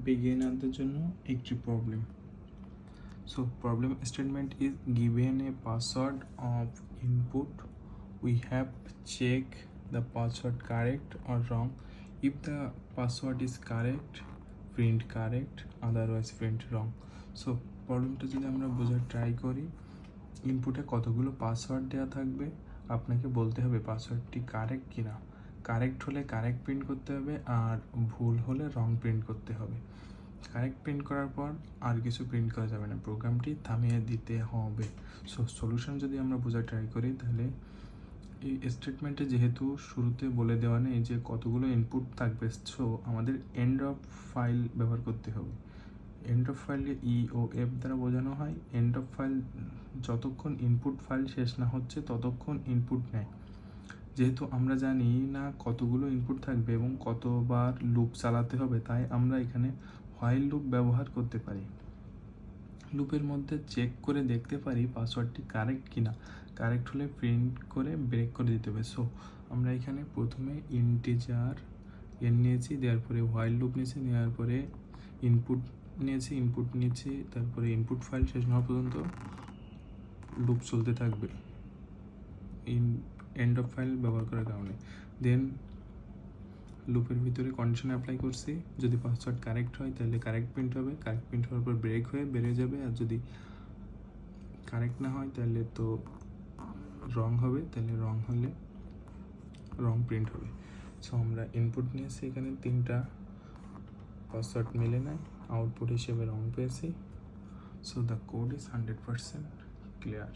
বিগিনারদের জন্য একটি problem. So problem statement is given a password of input. We have check the password correct or wrong. If the password is correct, print correct, otherwise print wrong. So প্রবলেমটা যদি আমরা বোঝার try করি, ইনপুটে কতগুলো password দেওয়া থাকবে, আপনাকে বলতে হবে পাসওয়ার্ডটি কারেক্ট কিনা। কারেক্ট হলে কারেক্ট প্রিন্ট করতে হবে, আর ভুল হলে রং প্রিন্ট করতে হবে। কারেক্ট প্রিন্ট করার পর আর কিছু প্রিন্ট করা যাবে না, প্রোগ্রামটি থামিয়ে দিতে হবে। সো সলিউশন যদি আমরা বোঝার ট্রাই করি, তাহলে এই স্টেটমেন্টে যেহেতু শুরুতে বলে দেওয়া নেই যে কতগুলো ইনপুট থাকবে, সো আমাদের এন্ড অফ ফাইল ব্যবহার করতে হবে। এন্ড অফ ফাইলে ই ও এফ দ্বারা বোঝানো হয় এন্ড অফ ফাইল যতক্ষণ ইনপুট ফাইল শেষ না হচ্ছে ততক্ষণ ইনপুট নেয়। যেহেতু আমরা জানি না কতগুলো ইনপুট থাকবে এবং কতবার লুপ চালাতে হবে, তাই আমরা এখানে হোয়াইল লুপ ব্যবহার করতে পারি। লুপের মধ্যে চেক করে দেখতে পারি পাসওয়ার্ডটি কারেক্ট কিনা। কারেক্ট হলে প্রিন্ট করে ব্রেক করে দিতে হবে। সো আমরা এখানে প্রথমে ইন্টিজার এন নিয়েছি, দেওয়ার পরে হোয়াইল লুপ নিয়েছি, নেওয়ার পরে ইনপুট নিয়েছি, তারপরে ইনপুট ফাইল শেষ না হওয়া পর্যন্ত লুপ চলতে থাকবে এন্ড অফ ফাইল ব্যবহার করার কারণে। দেন লুপের ভিতরে কন্ডিশন অ্যাপ্লাই করছি, যদি পাসওয়ার্ড কারেক্ট হয় তাহলে কারেক্ট প্রিন্ট হবে, কারেক্ট প্রিন্ট হওয়ার পর ব্রেক হয়ে বেরিয়ে যাবে, আর যদি কারেক্ট না হয় তাহলে তো রং হবে, তাহলে রং হলে রং প্রিন্ট হবে। সো আমরা ইনপুট নিয়েছি, এখানে 3টা পাসওয়ার্ড মিলে নেয়, আউটপুট হিসেবে রং পেয়েছি। So the code is 100% clear.